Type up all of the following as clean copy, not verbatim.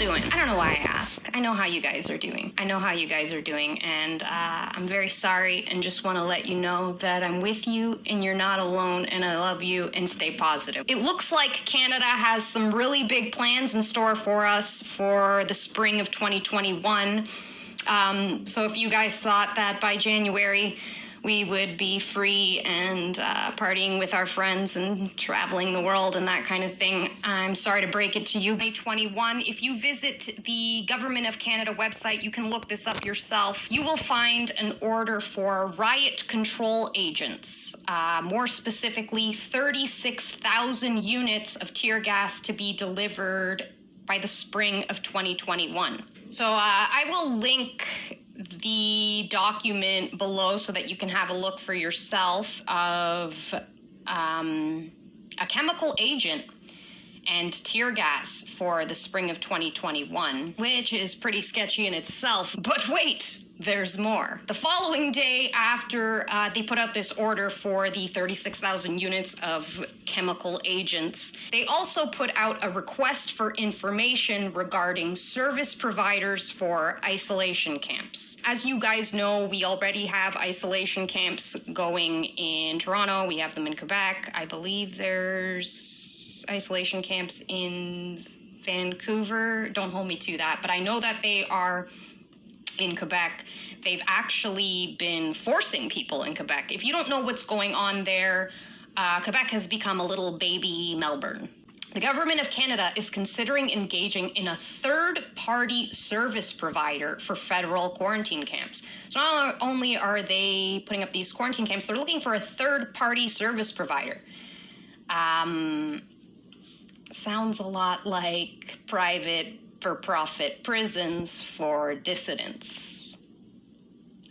doing? I don't know why I ask. I know how you guys are doing. And I'm very sorry and just want to let you know that I'm with you and you're not alone and I love you and stay positive. It looks like Canada has some really big plans in store for us for the spring of 2021. So if you guys thought that by January we would be free and partying with our friends and traveling the world and that kind of thing, I'm sorry to break it to you. 2021, if you visit the Government of Canada website, you can look this up yourself. You will find an order for riot control agents, more specifically 36,000 units of tear gas to be delivered by the spring of 2021. So I will link the document below so that you can have a look for yourself of a chemical agent and tear gas for the spring of 2021, which is pretty sketchy in itself. But wait, there's more. The following day after they put out this order for the 36,000 units of chemical agents, they also put out a request for information regarding service providers for isolation camps. As you guys know, we already have isolation camps going in Toronto. We have them in Quebec. I believe there's isolation camps in Vancouver. Don't hold me to that, but I know that they are in Quebec. They've actually been forcing people in Quebec. If you don't know what's going on there, Quebec has become a little baby Melbourne. The Government of Canada is considering engaging in a third-party service provider for federal quarantine camps. So not only are they putting up these quarantine camps, they're looking for a third-party service provider. Sounds a lot like private for-profit prisons for dissidents.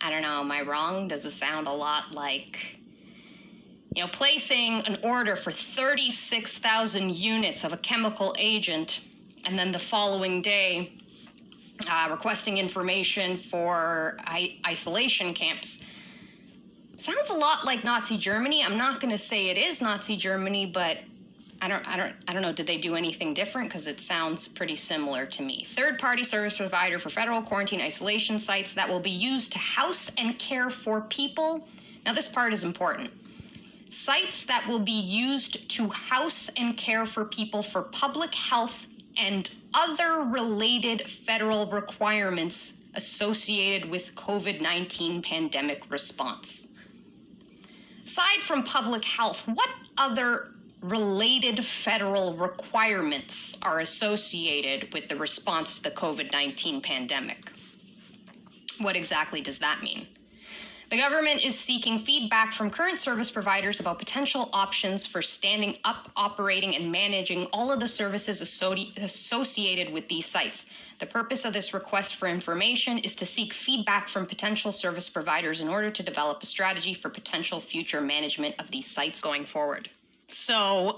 I don't know, am I wrong? Does it sound a lot like, placing an order for 36,000 units of a chemical agent and then the following day requesting information for isolation camps? Sounds a lot like Nazi Germany. I'm not going to say it is Nazi Germany, but I don't know, did they do anything different? Because it sounds pretty similar to me. Third-party service provider for federal quarantine isolation sites that will be used to house and care for people. Now, this part is important. Sites that will be used to house and care for people for public health and other related federal requirements associated with COVID-19 pandemic response. Aside from public health, what other related federal requirements are associated with the response to the COVID-19 pandemic? What exactly does that mean? The government is seeking feedback from current service providers about potential options for standing up, operating, and managing all of the services associated with these sites. The purpose of this request for information is to seek feedback from potential service providers in order to develop a strategy for potential future management of these sites going forward. So,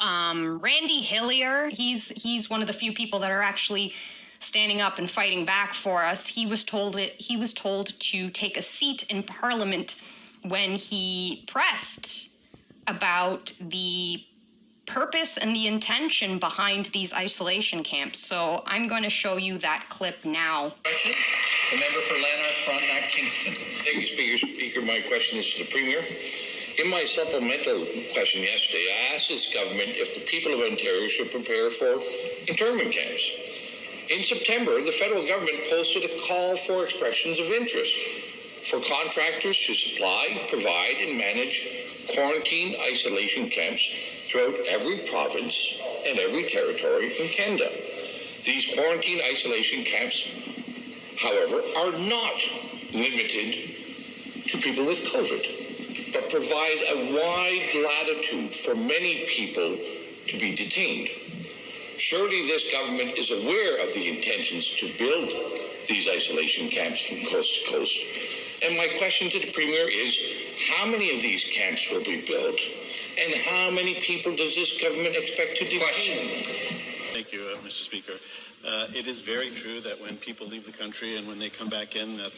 Randy Hillier, he's one of the few people that are actually standing up and fighting back for us. He was told to take a seat in Parliament when he pressed about the purpose and the intention behind these isolation camps. So I'm going to show you that clip now. Question? The member for Lanark, Frontenac, Kingston. Thank you, Speaker. My question is to the Premier. In my supplemental question yesterday, I asked this government if the people of Ontario should prepare for internment camps. In September, the federal government posted a call for expressions of interest for contractors to supply, provide, and manage quarantine isolation camps throughout every province and every territory in Canada. These quarantine isolation camps, however, are not limited to people with COVID, but provide a wide latitude for many people to be detained. Surely this government is aware of the intentions to build these isolation camps from coast to coast. And my question to the Premier is, how many of these camps will be built? And how many people does this government expect to detain? Question. Thank you, Mr. Speaker. It is very true that when people leave the country and when they come back in, that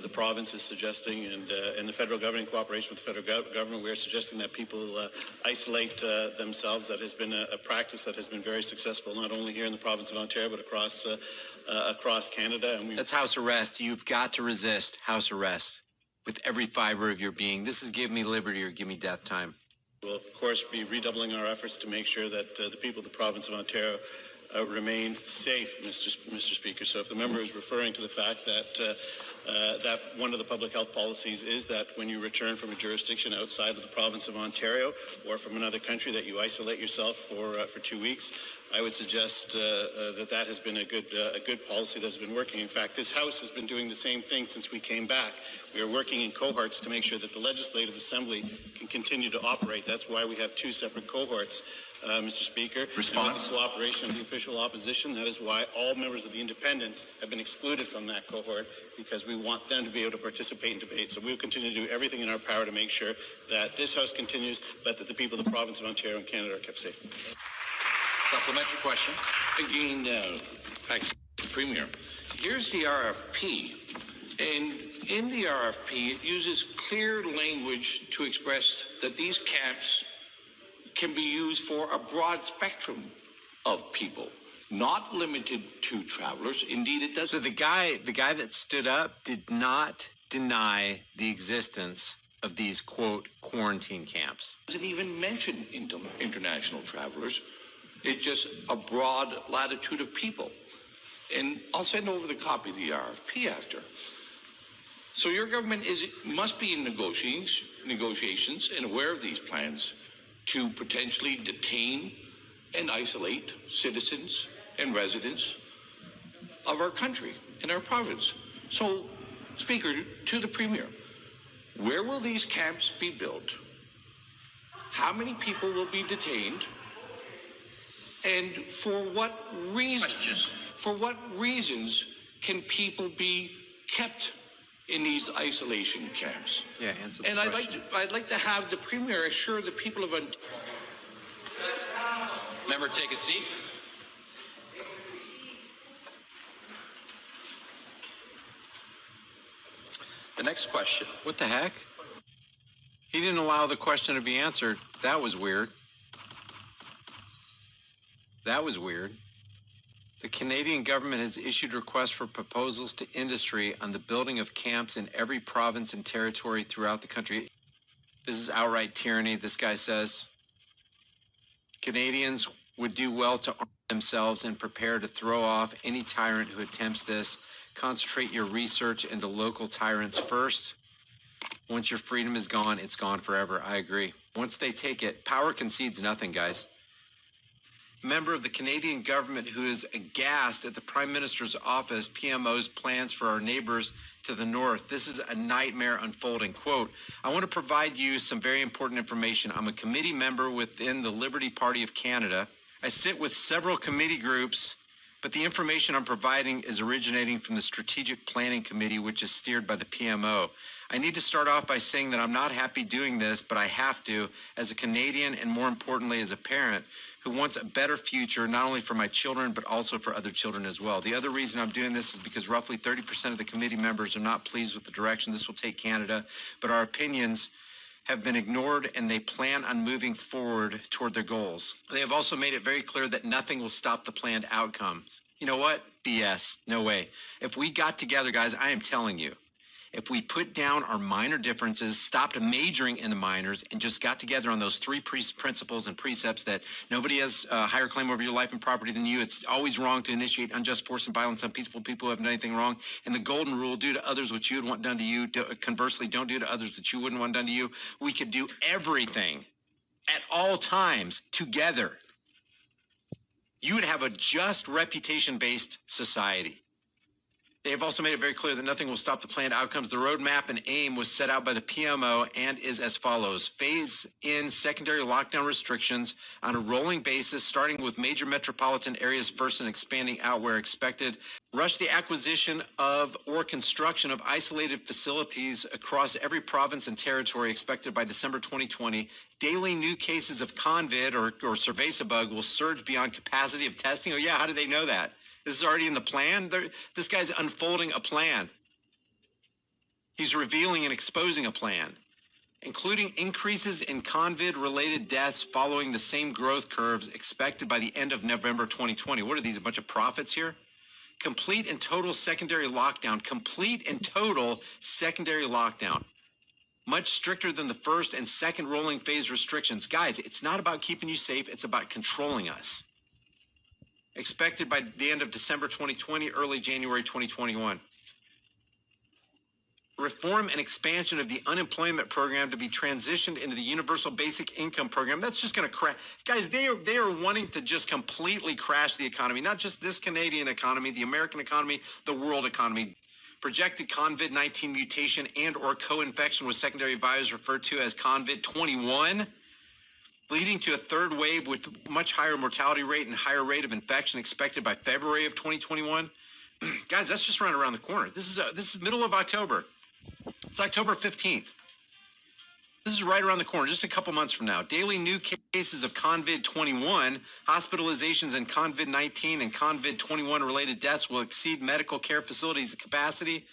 the province is suggesting, and the federal government, in cooperation with the federal government, we are suggesting that people isolate themselves. That has been a practice that has been very successful, not only here in the province of Ontario, but across Canada. And That's house arrest. You've got to resist house arrest with every fiber of your being. This is give me liberty or give me death time. We'll, of course, be redoubling our efforts to make sure that the people of the province of Ontario remain safe, Mr. Speaker. So if the member is referring to the fact that that one of the public health policies is that when you return from a jurisdiction outside of the province of Ontario or from another country that you isolate yourself for 2 weeks, I would suggest that has been a good policy that has been working. In fact, this House has been doing the same thing since we came back. We are working in cohorts to make sure that the Legislative Assembly can continue to operate. That's why we have 2 separate cohorts, Mr. Speaker. Response. And with the cooperation of the official opposition, that is why all members of the Independents have been excluded from that cohort, because we want them to be able to participate in debate. So we will continue to do everything in our power to make sure that this House continues, but that the people of the province of Ontario and Canada are kept safe. Supplementary question. Again, back to the Premier. Here's the RFP, and in the RFP, it uses clear language to express that these camps can be used for a broad spectrum of people, not limited to travelers. Indeed, it does. So the guy that stood up did not deny the existence of these, quote, quarantine camps. Doesn't even mention international travelers. It's just a broad latitude of people. And I'll send over the copy of the RFP after. So your government must be in negotiations and aware of these plans to potentially detain and isolate citizens and residents of our country and our province. So, Speaker, to the Premier, where will these camps be built? How many people will be detained? And for what reasons? For what reasons can people be kept in these isolation camps? Yeah, answer the and question. I'd like to have the Premier assure the people of Ontario. Member, take a seat. The next question. What the heck? He didn't allow the question to be answered. That was weird. That was weird. The Canadian government has issued requests for proposals to industry on the building of camps in every province and territory throughout the country. This is outright tyranny, this guy says. Canadians would do well to arm themselves and prepare to throw off any tyrant who attempts this. Concentrate your research into local tyrants first. Once your freedom is gone, it's gone forever. I agree. Once they take it, power concedes nothing, guys. Member of the Canadian government who is aghast at the Prime Minister's office, PMO's plans for our neighbors to the north. This is a nightmare unfolding. Quote, I want to provide you some very important information. I'm a committee member within the Liberty Party of Canada. I sit with several committee groups, but the information I'm providing is originating from the Strategic Planning Committee, which is steered by the PMO. I need to start off by saying that I'm not happy doing this, but I have to, as a Canadian and more importantly as a parent who wants a better future, not only for my children, but also for other children as well. The other reason I'm doing this is because roughly 30% of the committee members are not pleased with the direction this will take Canada, but our opinions have been ignored and they plan on moving forward toward their goals. They have also made it very clear that nothing will stop the planned outcomes. You know what? BS. No way. If we got together, guys, I am telling you, if we put down our minor differences, stopped majoring in the minors, and just got together on those 3 principles and precepts that nobody has a higher claim over your life and property than you. It's always wrong to initiate unjust force and violence on peaceful people who haven't done anything wrong. And the golden rule, do to others what you would want done to you. Conversely, don't do to others what you wouldn't want done to you. We could do everything at all times together. You would have a just reputation-based society. They have also made it very clear that nothing will stop the planned outcomes. The roadmap and aim was set out by the PMO and is as follows. Phase in secondary lockdown restrictions on a rolling basis, starting with major metropolitan areas first and expanding out where expected. Rush the acquisition of or construction of isolated facilities across every province and territory expected by December 2020. Daily new cases of COVID or cerveza bug will surge beyond capacity of testing. Oh yeah, how do they know that? This is already in the plan. This guy's unfolding a plan. He's revealing and exposing a plan, including increases in COVID-related deaths following the same growth curves expected by the end of November 2020. What are these, a bunch of prophets here? Complete and total secondary lockdown. Complete and total secondary lockdown. Much stricter than the first and second rolling phase restrictions. Guys, it's not about keeping you safe. It's about controlling us. Expected by the end of December 2020, early January 2021. Reform and expansion of the unemployment program to be transitioned into the universal basic income program. That's just going to crash. Guys, they are wanting to just completely crash the economy, not just this Canadian economy, the American economy, the world economy. Projected COVID-19 mutation and or co-infection with secondary virus referred to as COVID-21. Leading to a third wave with much higher mortality rate and higher rate of infection expected by February of 2021. Guys, that's just right around the corner. This is middle of October. It's October 15th. This is right around the corner, just a couple months from now. Daily new cases of COVID-21, hospitalizations and COVID-19 and COVID-21 related deaths will exceed medical care facilities capacity.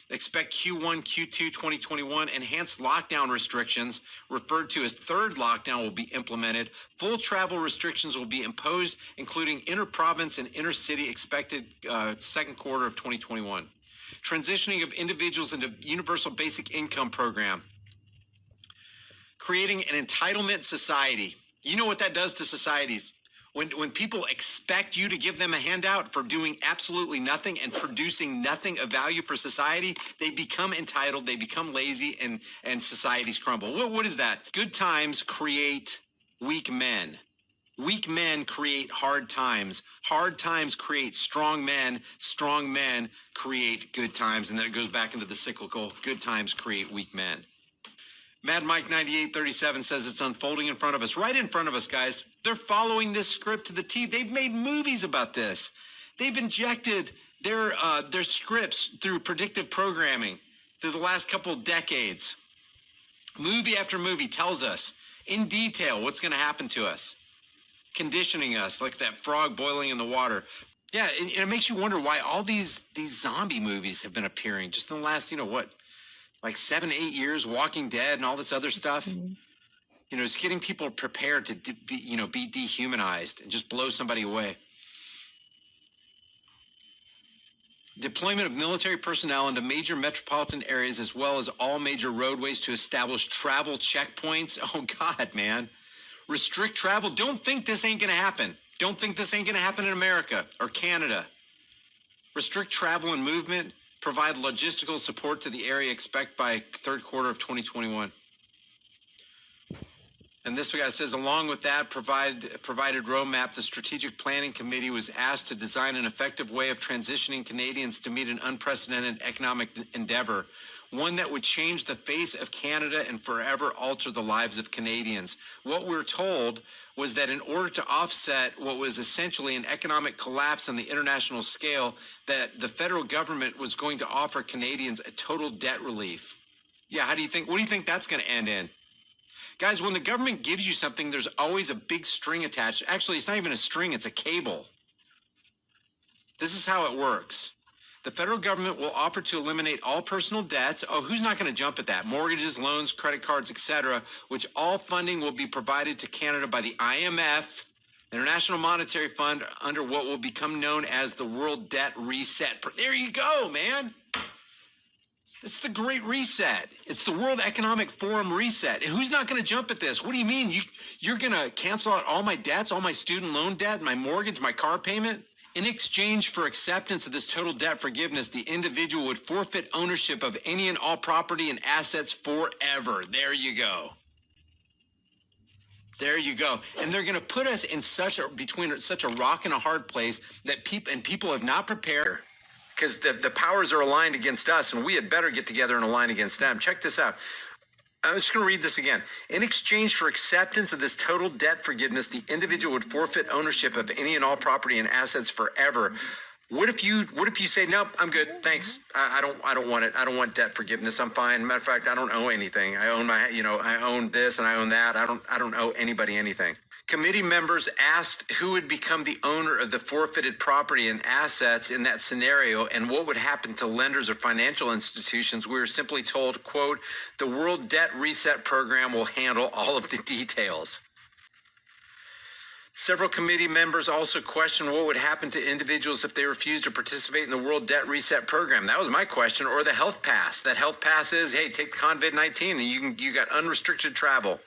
Expect Q1, Q2 2021 enhanced lockdown restrictions, referred to as third lockdown, will be implemented. Full travel restrictions will be imposed, including inter-province and inter-city, expected second quarter of 2021. Transitioning of individuals into universal basic income program. Creating an entitlement society. You know what that does to societies. When people expect you to give them a handout for doing absolutely nothing and producing nothing of value for society, they become entitled, they become lazy, and societies crumble. What is that? Good times create weak men. Weak men create hard times. Hard times create strong men. Strong men create good times. And then it goes back into the cyclical. Good times create weak men. Mad Mike 9837 says it's unfolding in front of us, right in front of us, guys. They're following this script to the T. They've made movies about this. They've injected their scripts through predictive programming through the last couple of decades. Movie after movie tells us in detail what's going to happen to us, conditioning us like that frog boiling in the water. Yeah, and it makes you wonder why all these zombie movies have been appearing just in the last, like 7, 8 years, Walking Dead and all this other stuff. It's getting people prepared to be dehumanized and just blow somebody away. Deployment of military personnel into major metropolitan areas as well as all major roadways to establish travel checkpoints. Oh God, man. Restrict travel. Don't think this ain't going to happen. Don't think this ain't going to happen in America or Canada. Restrict travel and movement. Provide logistical support to the area. Expect by third quarter of 2021. And this guy says, along with that, provided roadmap, the Strategic Planning Committee was asked to design an effective way of transitioning Canadians to meet an unprecedented economic endeavor, one that would change the face of Canada and forever alter the lives of Canadians. What we're told was that in order to offset what was essentially an economic collapse on the international scale, that the federal government was going to offer Canadians a total debt relief. Yeah, what do you think that's going to end in? Guys, when the government gives you something, there's always a big string attached. Actually, it's not even a string, it's a cable. This is how it works. The federal government will offer to eliminate all personal debts. Oh, who's not going to jump at that? Mortgages, loans, credit cards, etc., which all funding will be provided to Canada by the IMF, International Monetary Fund, under what will become known as the World Debt Reset. There you go, man. It's the Great Reset. It's the World Economic Forum reset. And who's not going to jump at this? What do you mean? You're going to cancel out all my debts, all my student loan debt, my mortgage, my car payment? In exchange for acceptance of this total debt forgiveness, the individual would forfeit ownership of any and all property and assets forever. There you go. There you go. And they're going to put us in between such a rock and a hard place that people have not prepared. because the powers are aligned against us, and we had better get together and align against them. Check this out. I'm just going to read this again. In exchange for acceptance of this total debt forgiveness, the individual would forfeit ownership of any and all property and assets forever. What if you say, nope, I'm good, thanks. I don't want it. I don't want debt forgiveness. I'm fine. Matter of fact, I don't owe anything. I own I own this and I own that. I don't owe anybody anything. Committee members asked who would become the owner of the forfeited property and assets in that scenario and what would happen to lenders or financial institutions. We were simply told, quote, the World Debt Reset Program will handle all of the details. Several committee members also questioned what would happen to individuals if they refused to participate in the World Debt Reset Program. That was my question. Or the health pass. That health pass is, hey, take the COVID-19 and you got unrestricted travel.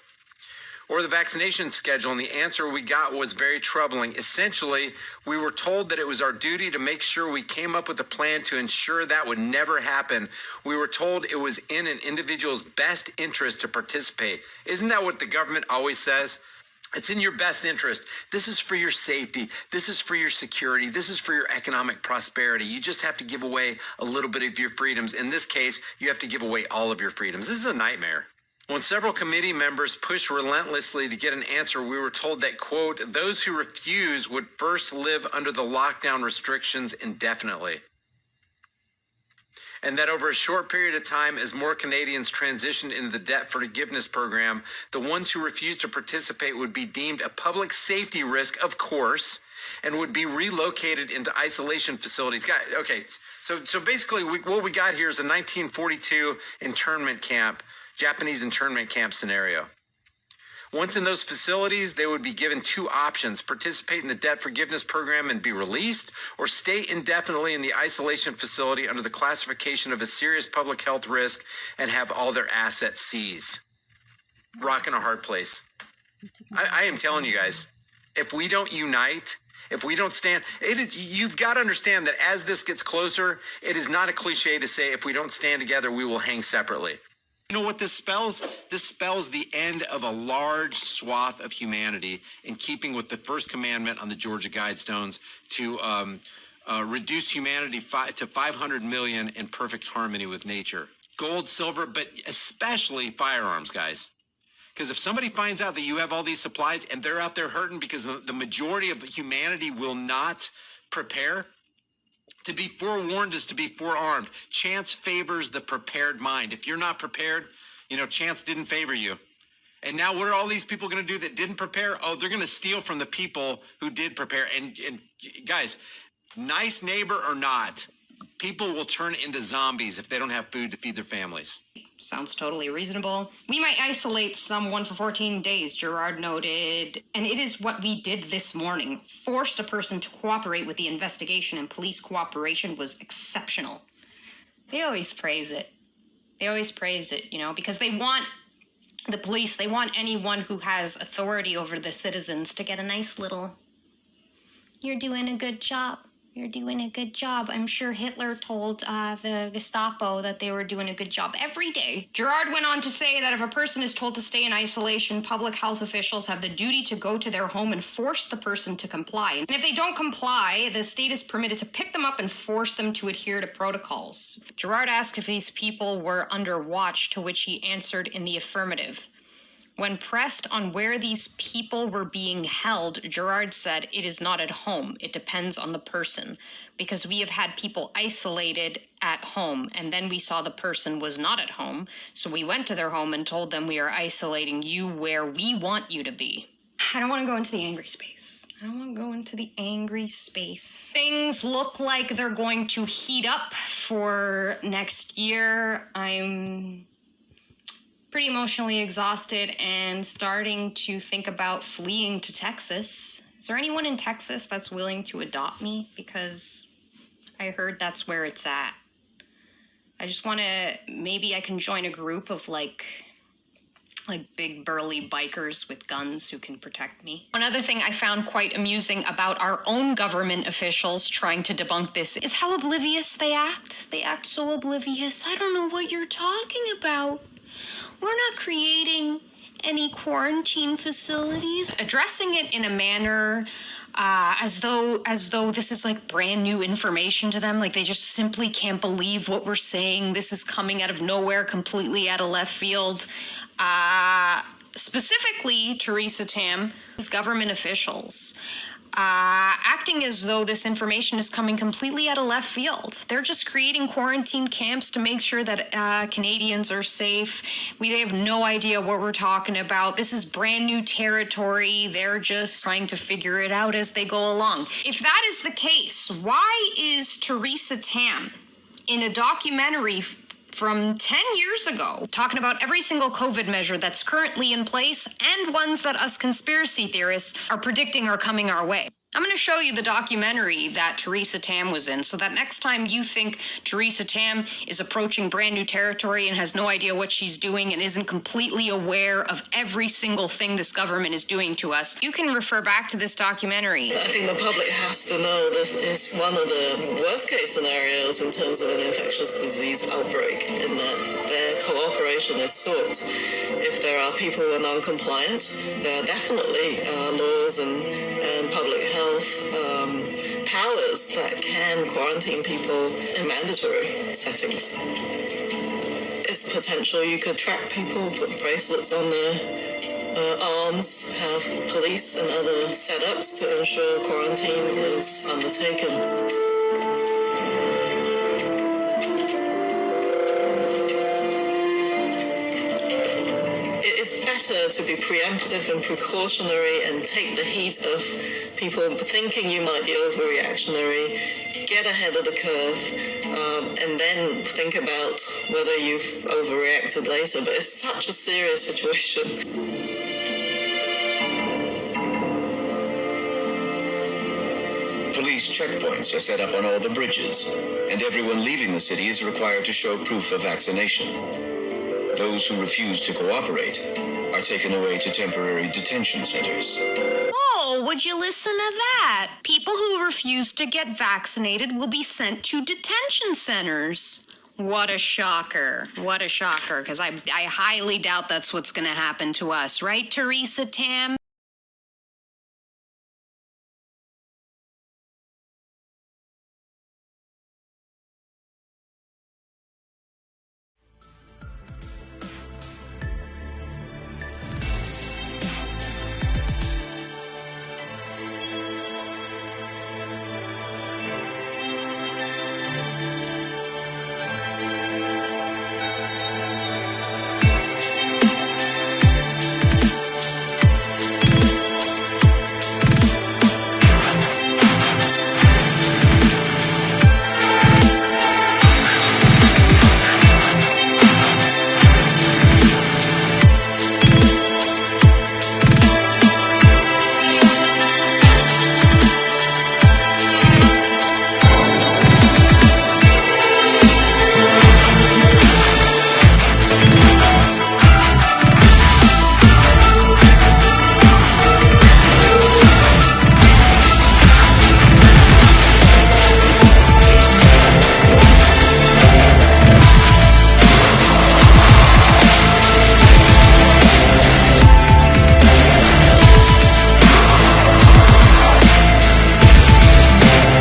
Or the vaccination schedule, and the answer we got was very troubling. Essentially, we were told that it was our duty to make sure we came up with a plan to ensure that would never happen. We were told it was in an individual's best interest to participate. Isn't that what the government always says? It's in your best interest. This is for your safety. This is for your security. This is for your economic prosperity. You just have to give away a little bit of your freedoms. In this case, you have to give away all of your freedoms. This is a nightmare. When several committee members pushed relentlessly to get an answer, we were told that, quote, those who refuse would first live under the lockdown restrictions indefinitely. And that over a short period of time, as more Canadians transitioned into the debt forgiveness program, the ones who refused to participate would be deemed a public safety risk, of course, and would be relocated into isolation facilities. Okay, so basically what we got here is a 1942 internment camp, Japanese internment camp scenario. Once in those facilities, they would be given two options: participate in the debt forgiveness program and be released, or stay indefinitely in the isolation facility under the classification of a serious public health risk and have all their assets seized. Rock in a hard place. I am telling you guys, if we don't unite, if we don't stand, you've got to understand that as this gets closer, it is not a cliche to say if we don't stand together, we will hang separately. You know what this spells? This spells the end of a large swath of humanity, in keeping with the first commandment on the Georgia Guidestones to reduce humanity to 500 million in perfect harmony with nature. Gold, silver, but especially firearms, guys. Because if somebody finds out that you have all these supplies and they're out there hurting because the majority of humanity will not prepare, to be forewarned is to be forearmed. Chance favors the prepared mind. If you're not prepared, chance didn't favor you. And now what are all these people going to do that didn't prepare? Oh, they're going to steal from the people who did prepare. And guys, nice neighbor or not, people will turn into zombies if they don't have food to feed their families. Sounds totally reasonable. We might isolate someone for 14 days, Gerard noted. And it is what we did this morning. Forced a person to cooperate with the investigation, and police cooperation was exceptional. They always praise it. Because they want the police, they want anyone who has authority over the citizens to get a nice little, you're doing a good job. You're doing a good job. I'm sure Hitler told the Gestapo that they were doing a good job every day. Gerard went on to say that if a person is told to stay in isolation, public health officials have the duty to go to their home and force the person to comply. And if they don't comply, the state is permitted to pick them up and force them to adhere to protocols. Gerard asked if these people were under watch, to which he answered in the affirmative. When pressed on where these people were being held, Gerard said, it is not at home. It depends on the person, because we have had people isolated at home, and then we saw the person was not at home. So we went to their home and told them, we are isolating you where we want you to be. I don't want to go into the angry space. Things look like they're going to heat up for next year. I'm pretty emotionally exhausted and starting to think about fleeing to Texas. Is there anyone in Texas that's willing to adopt me? Because I heard that's where it's at. I just want to, maybe I can join a group of like big burly bikers with guns who can protect me. One other thing I found quite amusing about our own government officials trying to debunk this is how oblivious they act. They act so oblivious. I don't know what you're talking about. We're not creating any quarantine facilities. Addressing it in a manner as though this is like brand new information to them. Like they just simply can't believe what we're saying. This is coming out of nowhere, completely out of left field. Specifically, Theresa Tam, government officials, acting as though this information is coming completely out of left field. They're just creating quarantine camps to make sure that Canadians are safe. They have no idea what we're talking about. This is brand new territory. They're just trying to figure it out as they go along. If that is the case, why is Theresa Tam in a documentary from 10 years ago, talking about every single COVID measure that's currently in place and ones that us conspiracy theorists are predicting are coming our way? I'm going to show you the documentary that Theresa Tam was in so that next time you think Theresa Tam is approaching brand new territory and has no idea what she's doing and isn't completely aware of every single thing this government is doing to us, you can refer back to this documentary. I think the public has to know this is one of the worst case scenarios in terms of an infectious disease outbreak, in that their cooperation is sought. If there are people who are non-compliant, there are definitely laws and public health powers that can quarantine people in mandatory settings. It's potential you could track people, put bracelets on their arms, have police and other setups to ensure quarantine is undertaken. To be preemptive and precautionary and take the heat of people thinking you might be overreactionary, get ahead of the curve, and then think about whether you've overreacted later. But it's such a serious situation. Police checkpoints are set up on all the bridges, and everyone leaving the city is required to show proof of vaccination. Those who refuse to cooperate are taken away to temporary detention centers. Oh, would you listen to that? People who refuse to get vaccinated will be sent to detention centers. What a shocker. What a shocker, because I highly doubt that's what's going to happen to us, right, Theresa Tam?